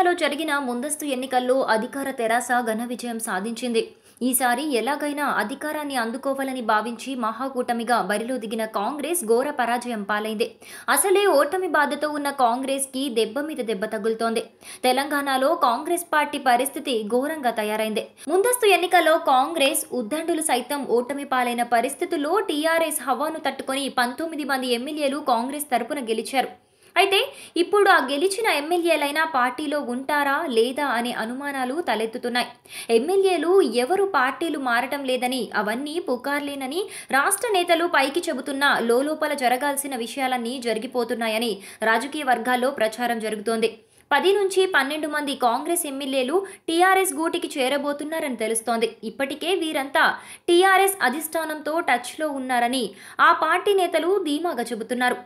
తెలంగాణలో జరిగిన ముందస్తు ఎన్నికల్లో అధికార తెరాస ఘన విజయం సాధించింది. ఈసారి ఎలాగైనా అధికారాన్ని అందుకోవాలని భావించి మహాకూటమిగా బరిలో దిగిన కాంగ్రెస్ ఘోర పరాజయం పాలైంది. అసలే ఓటమి బాధతో ఉన్న కాంగ్రెస్ కి దెబ్బ మీద దెబ్బ తగులుతోంది. తెలంగాణలో కాంగ్రెస్ పార్టీ పరిస్థితి ఘోరంగా తయారైంది. ముందస్తు ఎన్నికల్లో కాంగ్రెస్ ఉద్దండులు సైతం ఓటమి పాలైన పరిస్థితుల్లో టీఆర్ఎస్ హవాను తట్టుకొని 19 మంది ఎమ్మెల్యేలు కాంగ్రెస్ తరపున గెలిచారు. అయితే ఇప్పుడు ఆ గెలిచిన ఎమ్మెల్యేలైనా పార్టీలో ఉంటారా లేదా అనే అనుమానాలు తలెత్తుతున్నాయి. ఎమ్మెల్యేలు ఎవరు పార్టీలు మారటం లేదని, అవన్నీ పుకార్లేనని రాష్ట్ర నేతలు పైకి చెబుతున్నా లోలోపల జరగాల్సిన విషయాలన్నీ జరిగిపోతున్నాయని రాజకీయ వర్గాల్లో ప్రచారం జరుగుతోంది. 10 నుంచి 12 మంది కాంగ్రెస్ ఎమ్మెల్యేలు టీఆర్ఎస్ గూటికి చేరబోతున్నారని తెలుస్తోంది. ఇప్పటికే వీరంతా టీఆర్ఎస్ అధిష్టానంతో టచ్లో ఉన్నారని ఆ పార్టీ నేతలు ధీమాగా చెబుతున్నారు.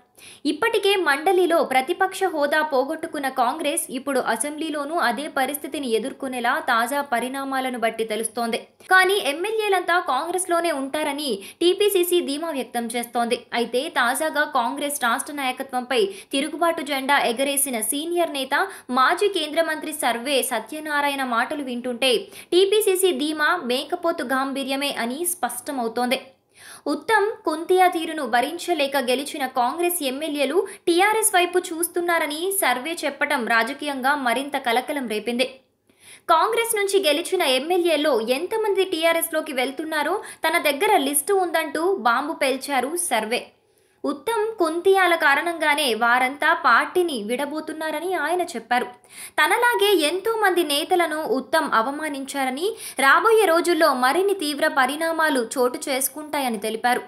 ఇప్పటికే మండలిలో ప్రతిపక్ష హోదా పోగొట్టుకున్న కాంగ్రెస్ ఇప్పుడు అసెంబ్లీలోనూ అదే పరిస్థితిని ఎదుర్కొనేలా తాజా పరిణామాలను బట్టి తెలుస్తోంది. కానీ ఎమ్మెల్యేలంతా కాంగ్రెస్ లోనే ఉంటారని టీపీసీసీ ధీమా వ్యక్తం చేస్తోంది. అయితే తాజాగా కాంగ్రెస్ రాష్ట్ర నాయకత్వంపై తిరుగుబాటు జెండా ఎగరేసిన సీనియర్ నేత మాజీ కేంద్ర మంత్రి సర్వే సత్యనారాయణ మాటలు వింటుంటే టీపీసీసీ ధీమా మేకపోతు గాంభీర్యమే అని స్పష్టమవుతోంది. ఉత్తమ్ కుంతియా తీరును భరించలేక గెలిచిన కాంగ్రెస్ ఎమ్మెల్యేలు టీఆర్ఎస్ వైపు చూస్తున్నారని సర్వే చెప్పడం రాజకీయంగా మరింత కలకలం రేపింది. కాంగ్రెస్ నుంచి గెలిచిన ఎమ్మెల్యేల్లో ఎంతమంది టీఆర్ఎస్లోకి వెళ్తున్నారో తన దగ్గర లిస్టు ఉందంటూ బాంబు పేల్చారు సర్వే. ఉత్తమ్ కుంతియాల కారణంగానే వారంతా పార్టీని విడబోతున్నారని ఆయన చెప్పారు. తనలాగే ఎంతో మంది నేతలను ఉత్తమ్ అవమానించారని, రాబోయే రోజుల్లో మరిన్ని తీవ్ర పరిణామాలు చోటు చేసుకుంటాయని తెలిపారు.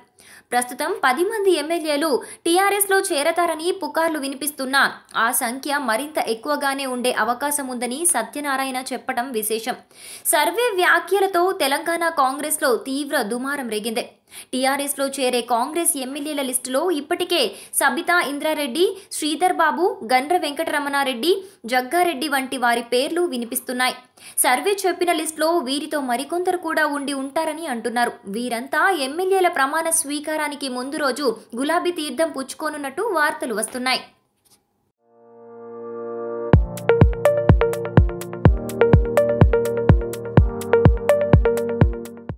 ప్రస్తుతం 10 మంది ఎమ్మెల్యేలు టీఆర్ఎస్లో చేరతారని పుకార్లు వినిపిస్తున్నా ఆ సంఖ్య మరింత ఎక్కువగానే ఉండే అవకాశం ఉందని సత్యనారాయణ చెప్పడం విశేషం. సర్వే వ్యాఖ్యలతో తెలంగాణ కాంగ్రెస్లో తీవ్ర దుమారం రేగింది. టీఆర్ఎస్లో చేరే కాంగ్రెస్ ఎమ్మెల్యేల లిస్టులో ఇప్పటికే సబితా ఇంద్రారెడ్డి, శ్రీధర్ బాబు, గండ్ర వెంకటరమణారెడ్డి, జగ్గారెడ్డి వంటి వారి పేర్లు వినిపిస్తున్నాయి. సర్వే చెప్పిన లిస్టులో వీరితో మరికొందరు కూడా ఉండి ఉంటారని అంటున్నారు. వీరంతా ఎమ్మెల్యేల ప్రమాణ స్వీకారానికి ముందు రోజు గులాబీ తీర్థం పుచ్చుకోనున్నట్టు వార్తలు వస్తున్నాయి.